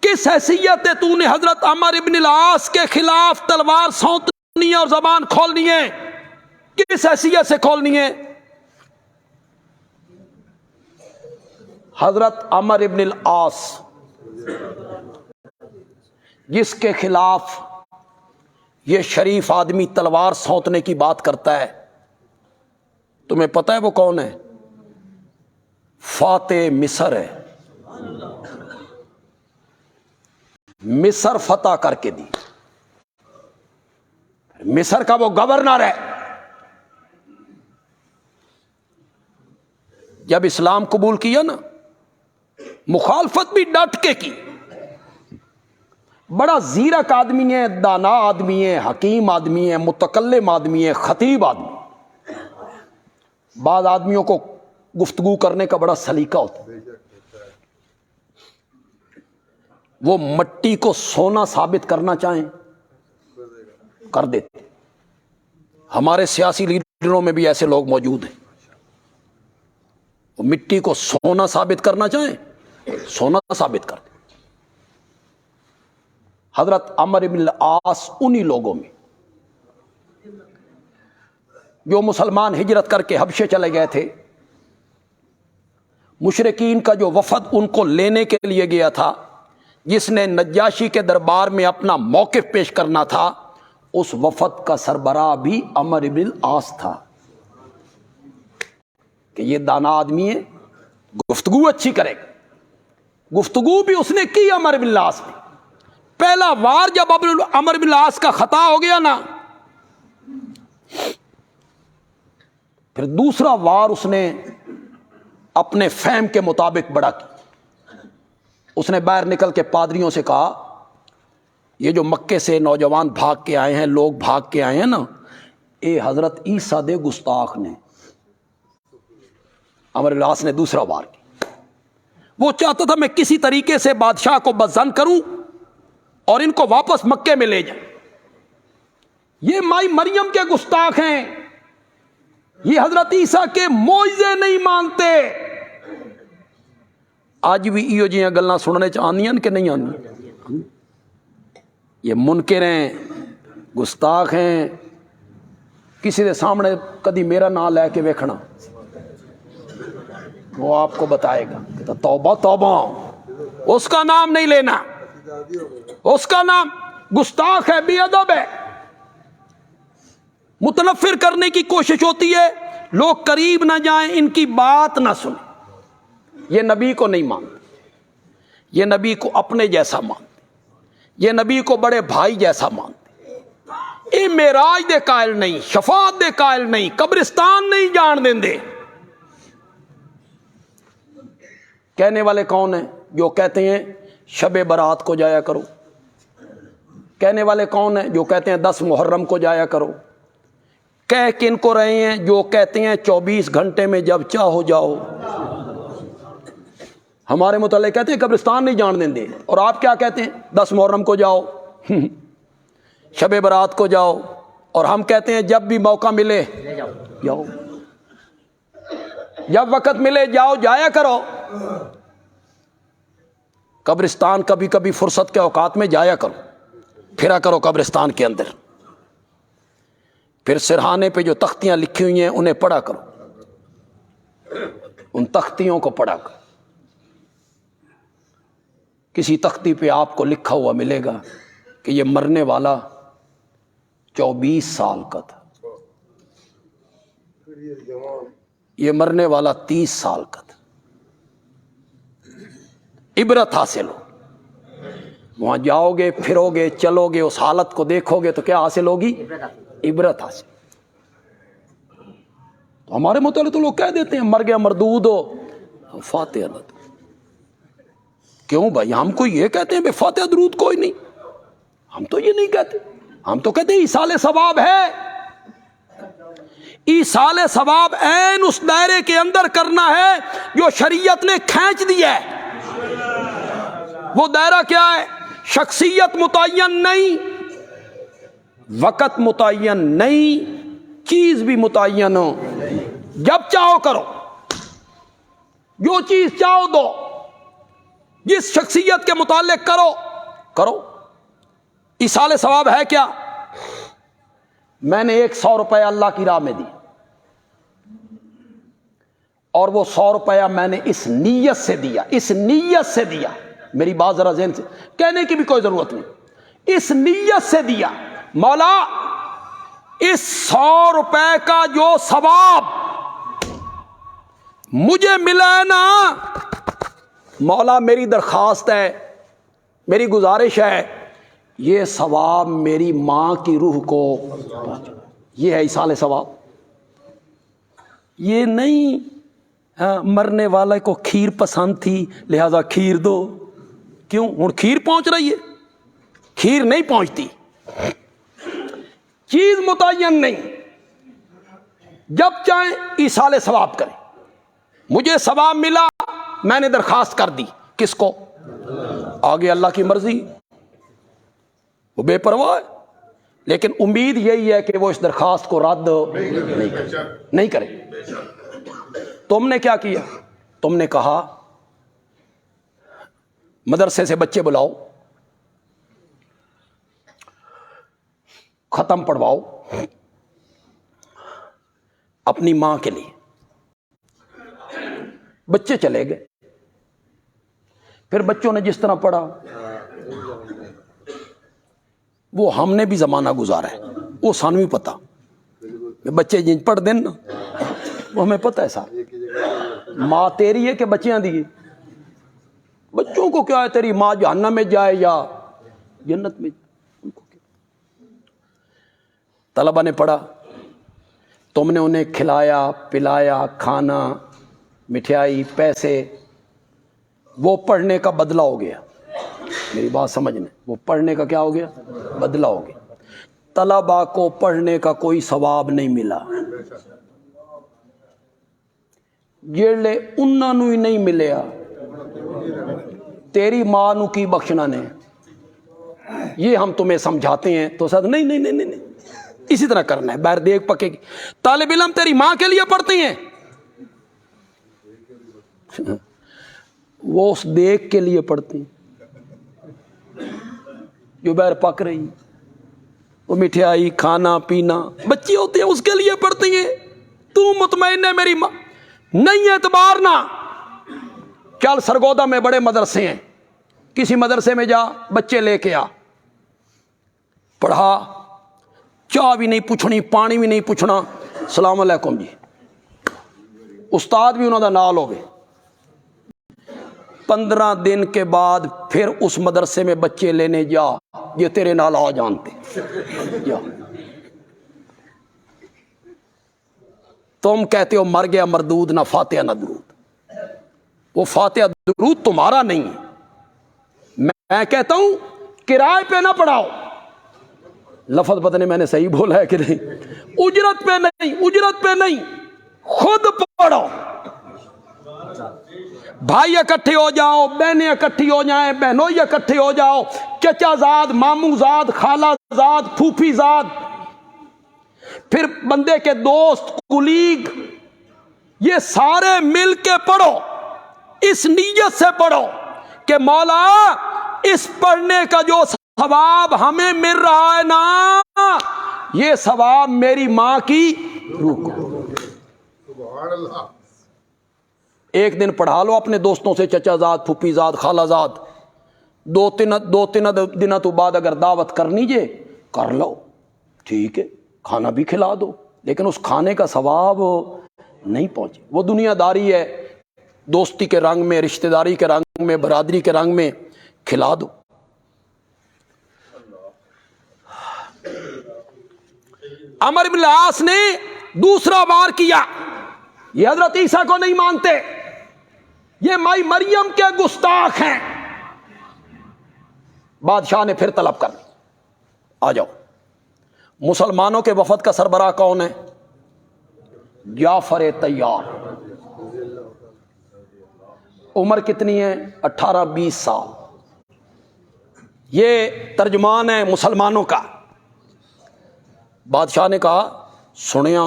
کس حیثیت سے تو نے حضرت عمر ابن العاص کے خلاف تلوار سونتنی ہے اور زبان کھولنی ہے؟ کس حیثیت سے کھولنی ہے؟ حضرت عمر ابن العاص جس کے خلاف یہ شریف آدمی تلوار سونتنے کی بات کرتا ہے، تمہیں پتہ ہے وہ کون ہے؟ فاتح مصر ہے۔ مصر فتح کر کے دی، مصر کا وہ گورنر ہے۔ جب اسلام قبول کیا نا، مخالفت بھی ڈٹ کے کی۔ بڑا زیرک آدمی ہے، دانا آدمی ہے، حکیم آدمی ہے، متکلم آدمی ہے، خطیب آدمی۔ بعض آدمیوں کو گفتگو کرنے کا بڑا سلیقہ ہوتا ہے، وہ مٹی کو سونا ثابت کرنا چاہیں کر دیتے۔ ہمارے سیاسی لیڈروں میں بھی ایسے لوگ موجود ہیں، وہ مٹی کو سونا ثابت کرنا چاہیں سونا ثابت کر دیں۔ حضرت عمر بن العاص انہی لوگوں میں جو مسلمان ہجرت کر کے حبشے چلے گئے تھے، مشرکین کا جو وفد ان کو لینے کے لیے گیا تھا، جس نے نجاشی کے دربار میں اپنا موقف پیش کرنا تھا، اس وفد کا سربراہ بھی عمر بن العاص تھا کہ یہ دانا آدمی ہے، گفتگو اچھی کرے گا۔ گفتگو بھی اس نے کی عمر بن العاص نے۔ پہلا وار جب عمر بن العاص کا خطا ہو گیا نا، پھر دوسرا وار اس نے اپنے فہم کے مطابق بڑا کی۔ اس نے باہر نکل کے پادریوں سے کہا، یہ جو مکے سے نوجوان بھاگ کے آئے ہیں، لوگ بھاگ کے آئے ہیں نا، اے حضرت عیسیٰ دے گستاخ نے۔ عمر بن العاص نے دوسرا وار کی۔ وہ چاہتا تھا میں کسی طریقے سے بادشاہ کو بزن کروں اور ان کو واپس مکے میں لے جائیں۔ یہ مائی مریم کے گستاخ ہیں، یہ حضرت عیسیٰ کے معجزے نہیں مانتے۔ آج بھی ایو جیاں گلاں سننے چاہیے کہ نہیں آنی؟ یہ منکر ہیں، گستاخ ہیں۔ کسی دے سامنے کدی میرا نام لے کے ویکھنا، وہ آپ کو بتائے گا کہ توبہ توبہ، اس کا نام نہیں لینا، اس کا نام گستاخ ہے، بے ادب ہے۔ متنفر کرنے کی کوشش ہوتی ہے، لوگ قریب نہ جائیں، ان کی بات نہ سنیں۔ یہ نبی کو نہیں مانتے، یہ نبی کو اپنے جیسا مانتے، یہ نبی کو بڑے بھائی جیسا مانتے۔ یہ معراج دے قائل نہیں، شفاعت دے قائل نہیں، قبرستان نہیں جان دیں دے۔ کہنے والے کون ہیں؟ جو کہتے ہیں شب برات کو جایا کرو۔ کہنے والے کون ہیں؟ جو کہتے ہیں 10 محرم کو جایا کرو۔ کہہ کن کو رہے ہیں؟ جو کہتے ہیں 24 گھنٹے میں جب چاہو جاؤ۔ ہمارے متعلق کہتے ہیں قبرستان نہیں جان دیں دے، اور آپ کیا کہتے ہیں؟ 10 محرم کو جاؤ، شب برات کو جاؤ، اور ہم کہتے ہیں جب بھی موقع ملے جاؤ، جب وقت ملے جاؤ، جایا کرو۔ قبرستان کبھی کبھی فرصت کے اوقات میں جایا کرو، پھرا کرو قبرستان کے اندر۔ پھر سرہانے پہ جو تختیاں لکھی ہوئی ہیں انہیں پڑھا کرو، ان تختیوں کو پڑھا کرو۔ کسی تختی پہ آپ کو لکھا ہوا ملے گا کہ یہ مرنے والا 24 سال کا تھا، یہ مرنے والا 30 سال کا تھا۔ عبرت حاصل ہو، وہاں جاؤ گے، پھرو گے، چلو گے، اس حالت کو دیکھو گے تو کیا حاصل ہوگی؟ عبرت حاصل۔ تو ہمارے متعلق تو لوگ کہہ دیتے ہیں مر گیا مردود ہو، فاتحہ نہ دو۔ کیوں بھائی؟ ہم کو یہ کہتے ہیں بے فاتحہ درود کوئی نہیں، ہم تو یہ نہیں کہتے، ہم تو کہتے ہیں ایصال ثواب ہے۔ ایصال ثواب عین اس دائرے کے اندر کرنا ہے جو شریعت نے کھینچ دیا ہے۔ وہ دائرہ کیا ہے؟ شخصیت متعین نہیں، وقت متعین نہیں، چیز بھی متعین ہو، جب چاہو کرو، جو چیز چاہو دو، جس شخصیت کے متعلق کرو۔ ایصال ثواب ہے کیا؟ میں نے 100 روپے اللہ کی راہ میں دی، اور وہ 100 روپیہ میں نے اس نیت سے دیا، اس نیت سے دیا، میری بات ذرا ذہن سے کہنے کی بھی کوئی ضرورت نہیں، اس نیت سے دیا، مولا اس 100 روپے کا جو ثواب مجھے ملا ہے نا، مولا میری درخواست ہے، میری گزارش ہے، یہ ثواب میری ماں کی روح کو، یہ ہے ایصال ثواب۔ یہ نہیں مرنے والے کو کھیر پسند تھی لہذا کھیر دو، کیوں؟ ہن کھیر پہنچ رہی ہے، کھیر نہیں پہنچتی، چیز متعین نہیں، جب چاہیں ایصال ثواب کریں۔ مجھے ثواب ملا، میں نے درخواست کر دی، کس کو؟ آگے اللہ کی مرضی، وہ بے پرواہ ہے، لیکن امید یہی ہے کہ وہ اس درخواست کو رد نہیں کرے۔ تم نے کیا کیا؟ تم نے کہا مدرسے سے بچے بلاؤ، ختم پڑھواؤ اپنی ماں کے لیے۔ بچے چلے گئے، پھر بچوں نے جس طرح پڑھا وہ ہم نے بھی زمانہ گزارا ہے، وہ سانو بھی پتا، بچے جن پڑھ دیں نا وہ ہمیں پتہ ہے صاحب، ماں تیری ہے کہ بچیاں دی؟ بچوں کو کیا ہے، تیری ماں جہنم میں جائے یا جنت میں، ان کو کیا؟ طلبہ نے پڑھا، تم نے انہیں کھلایا پلایا، کھانا، مٹھائی، پیسے، وہ پڑھنے کا بدلہ ہو گیا، میری بات سمجھنے، وہ پڑھنے کا کیا ہو گیا؟ بدلہ ہو گیا۔ طلبہ کو پڑھنے کا کوئی ثواب نہیں ملا، جیڑے انہاں نو ہی نہیں ملیا، تیری ماں نو کی بخشنا نے، یہ ہم تمہیں سمجھاتے ہیں تو ساتھ نہیں، اسی طرح کرنا ہے، بیر دیکھ پکے گی۔ طالب علم تیری ماں کے لیے پڑھتے ہیں، وہ اس دیکھ کے لیے پڑھتے ہیں جو بیر پک رہی، وہ مٹھائی کھانا پینا، بچے ہوتے ہیں اس کے لیے پڑھتے ہیں۔ تو مطمئن ہے میری ماں؟ نہیں اعتبار نہ، چل سرگودا میں بڑے مدرسے ہیں، کسی مدرسے میں جا، بچے لے کے آ، پڑھا، چاہ بھی نہیں پوچھنی، پانی بھی نہیں پوچھنا، السلام علیکم جی، استاد بھی انہوں دا نال ہوگے۔ 15 دن کے بعد پھر اس مدرسے میں بچے لینے جا، یہ تیرے نال آ جانتے جا۔ تم کہتے ہو مر گیا مردود، نہ فاتحہ نہ درود، وہ فاتحہ درود تمہارا نہیں ہے، میں کہتا ہوں کرائے پہ نہ پڑھاؤ، لفظ پتہ نہیں میں نے صحیح بولا ہے کہ نہیں، اجرت پہ نہیں، خود پڑھو۔ بھائی اکٹھے ہو جاؤ، بہنیں اکٹھی ہو جائیں، بہنوئی اکٹھے ہو جاؤ، چچا زاد، ماموں زاد، خالہ زاد، پھوپھی زاد، پھر بندے کے دوست، کلیگ، یہ سارے مل کے پڑھو، اس نیت سے پڑھو کہ مولا اس پڑھنے کا جو ثواب ہمیں مل رہا ہے نا، یہ ثواب میری ماں کی روح کو۔ سبحان اللہ۔ ایک دن پڑھا لو اپنے دوستوں سے، چچا زاد، پھوپھی زاد، خالہ زاد، دو تین دنوں تو بعد اگر دعوت کرنی جے کر لو، ٹھیک ہے کھانا بھی کھلا دو، لیکن اس کھانے کا ثواب نہیں پہنچے، وہ دنیا داری ہے، دوستی کے رنگ میں، رشتہ داری کے رنگ میں، برادری کے رنگ میں کھلا دو۔ عمرو بن العاص نے دوسرا وار کیا، یہ حضرت عیسیٰ کو نہیں مانتے، یہ مائی مریم کے گستاخ ہیں۔ بادشاہ نے پھر طلب کر لی، آ جاؤ۔ مسلمانوں کے وفد کا سربراہ کون ہے؟ جعفر طیار۔ عمر کتنی ہے؟ 18-20 سال۔ یہ ترجمان ہے مسلمانوں کا۔ بادشاہ نے کہا سنیا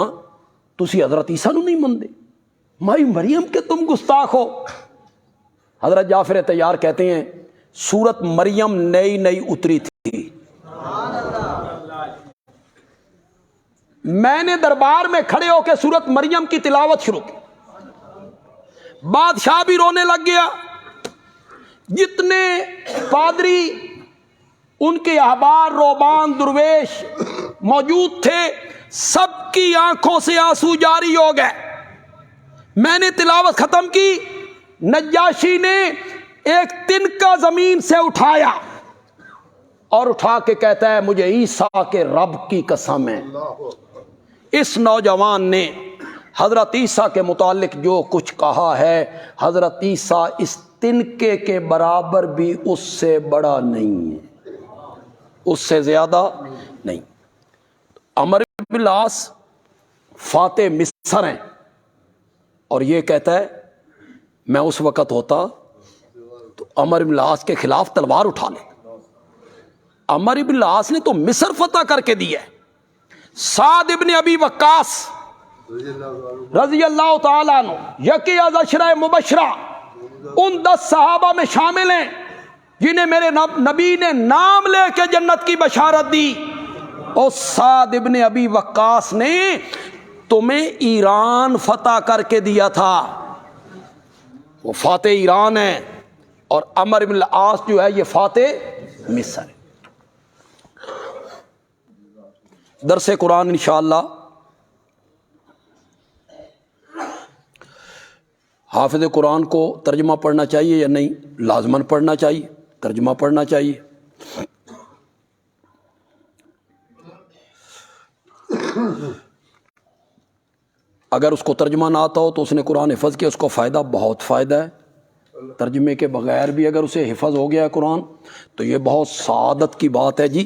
تسی حضرت عیسیٰ نو نہیں مندے، مائی مریم کے تم گستاخ ہو۔ حضرت جعفر طیار کہتے ہیں سورت مریم نئی نئی اتری تھی، میں نے دربار میں کھڑے ہو کے سورت مریم کی تلاوت شروع کی، بادشاہ بھی رونے لگ گیا، جتنے پادری ان کے احبار روبان درویش موجود تھے سب کی آنکھوں سے آنسو جاری ہو گئے۔ میں نے تلاوت ختم کی، نجاشی نے ایک تنکا زمین سے اٹھایا اور اٹھا کے کہتا ہے مجھے عیسیٰ کے رب کی قسم ہے، اس نوجوان نے حضرت عیسیٰ کے متعلق جو کچھ کہا ہے، حضرت عیسیٰ اس تنکے کے برابر بھی اس سے بڑا نہیں ہے، اس سے زیادہ نہیں۔ عمرو بن العاص فاتح مصر ہیں، اور یہ کہتا ہے میں اس وقت ہوتا تو عمرو بن العاص کے خلاف تلوار اٹھا لے۔ عمرو بن العاص نے تو مصر فتح کر کے دی ہے۔ سعد ابن ابی وقاص رضی اللہ تعالیٰ عنہ یکی از عشرہ مبشرہ، ان 10 صحابہ میں شامل ہیں جنہیں میرے نبی نے نام لے کے جنت کی بشارت دی۔ اور سعد ابن ابی وقاص نے تمہیں ایران فتح کر کے دیا تھا، وہ فاتح ایران ہے، اور عمرو بن العاص جو ہے یہ فاتح مصر ہے۔ درس قرآن انشاءاللہ حافظ قرآن کو ترجمہ پڑھنا چاہیے یا نہیں؟ لازماً پڑھنا چاہیے، ترجمہ پڑھنا چاہیے۔ اگر اس کو ترجمہ نہ آتا ہو تو اس نے قرآن حفظ کیا، اس کو فائدہ بہت فائدہ ہے۔ ترجمے کے بغیر بھی اگر اسے حفظ ہو گیا قرآن تو یہ بہت سعادت کی بات ہے جی۔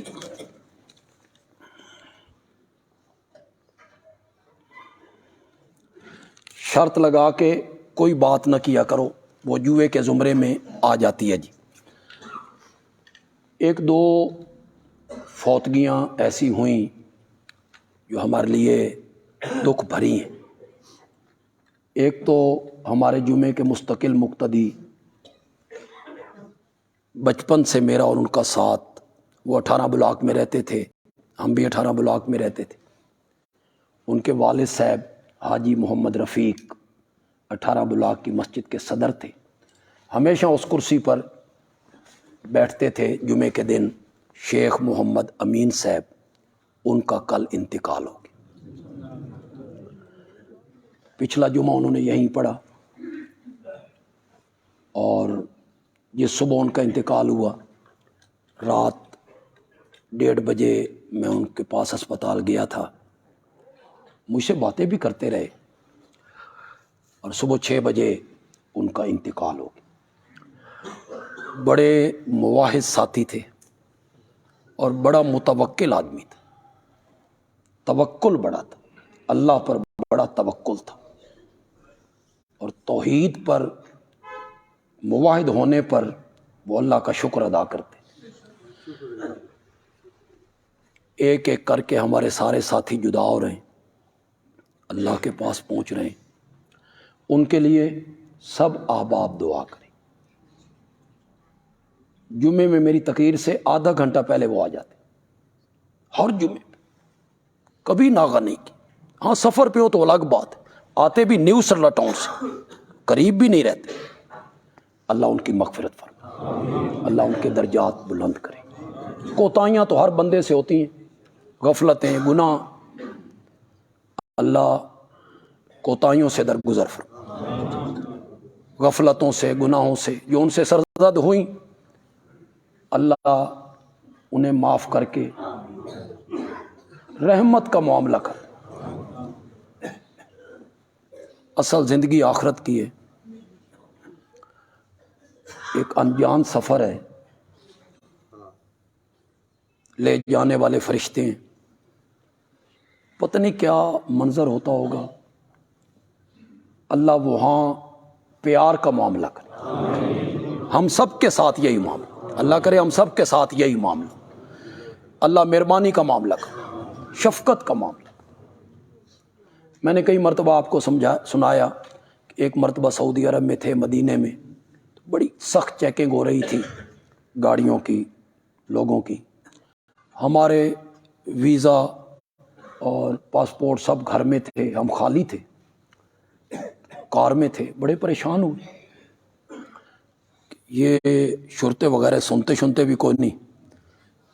شرط لگا کے کوئی بات نہ کیا کرو، وہ جوئے کے زمرے میں آ جاتی ہے جی۔ ایک دو فوتگیاں ایسی ہوئیں جو ہمارے لیے دکھ بھری ہیں۔ ایک تو ہمارے جمعے کے مستقل مقتدی، بچپن سے میرا اور ان کا ساتھ، وہ 18 بلاک میں رہتے تھے، ہم بھی 18 بلاک میں رہتے تھے۔ ان کے والد صاحب حاجی محمد رفیق 18 بلاک کی مسجد کے صدر تھے، ہمیشہ اس کرسی پر بیٹھتے تھے جمعے کے دن۔ شیخ محمد امین صاحب، ان کا کل انتقال ہو گیا۔ پچھلا جمعہ انہوں نے یہیں پڑھا، اور یہ صبح ان کا انتقال ہوا۔ رات 1:30 بجے میں ان کے پاس اسپتال گیا تھا، مجھ سے باتیں بھی کرتے رہے، اور صبح 6 بجے ان کا انتقال ہو گیا۔ بڑے مواحد ساتھی تھے اور بڑا متوکل آدمی تھا، توکل بڑا تھا، اللہ پر بڑا توکل تھا، اور توحید پر، مواحد ہونے پر وہ اللہ کا شکر ادا کرتے۔ ایک ایک کر کے ہمارے سارے ساتھی جدا ہو رہے ہیں، اللہ کے پاس پہنچ رہے ہیں۔ ان کے لیے سب احباب دعا کریں۔ جمعے میں میری تقریر سے آدھا گھنٹہ پہلے وہ آ جاتے، ہر جمعے پہ، کبھی ناغہ نہیں کی۔ ہاں سفر پہ ہو تو الگ بات ہے، آتے بھی نیو سرلا ٹاؤن سے، قریب بھی نہیں رہتے۔ اللہ ان کی مغفرت فرمائے، اللہ ان کے درجات بلند کرے۔ کوتاہیاں تو ہر بندے سے ہوتی ہیں، غفلتیں، گناہ، اللہ کوتاہیوں سے درگزر فرما، غفلتوں سے، گناہوں سے جو ان سے سرزد ہوئیں، اللہ انہیں معاف کر کے رحمت کا معاملہ کر۔ اصل زندگی آخرت کی ہے، ایک انجان سفر ہے، لے جانے والے فرشتے ہیں، پتہ نہیں کیا منظر ہوتا ہوگا۔ اللہ وہاں پیار کا معاملہ کرے، ہم سب کے ساتھ یہی معاملہ، اللہ کرے ہم سب کے ساتھ یہی معاملہ، اللہ مہربانی کا معاملہ کرے، شفقت کا معاملہ۔ میں نے کئی مرتبہ آپ کو سنایا کہ ایک مرتبہ سعودی عرب میں تھے، مدینے میں، بڑی سخت چیکنگ ہو رہی تھی گاڑیوں کی، لوگوں کی۔ ہمارے ویزا اور پاسپورٹ سب گھر میں تھے، ہم خالی تھے، کار میں تھے، بڑے پریشان ہوئے۔ یہ شرطے وغیرہ سنتے بھی کوئی نہیں،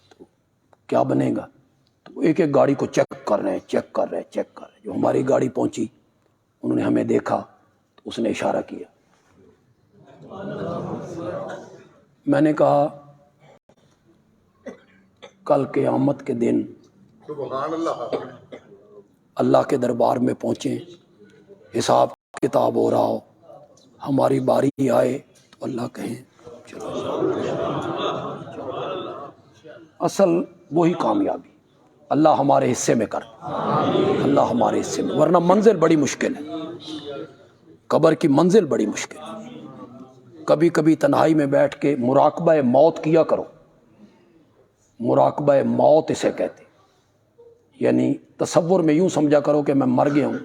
تو کیا بنے گا؟ تو ایک ایک گاڑی کو چیک کر رہے ہیں۔ جو ہماری گاڑی پہنچی، انہوں نے ہمیں دیکھا تو اس نے اشارہ کیا۔ میں نے کہا کل قیامت کے دن سبحان اللہ، اللہ کے دربار میں پہنچیں، حساب کتاب ہو رہا ہو، ہماری باری آئے تو اللہ کہیں چلو، اصل وہی کامیابی اللہ ہمارے حصے میں کر، اللہ ہمارے حصے میں، ورنہ منزل بڑی مشکل ہے، قبر کی منزل بڑی مشکل ہے۔ کبھی کبھی تنہائی میں بیٹھ کے مراقبہ موت کیا کرو، مراقبہ موت اسے کہتے، یعنی تصور میں یوں سمجھا کرو کہ میں مر گیا ہوں،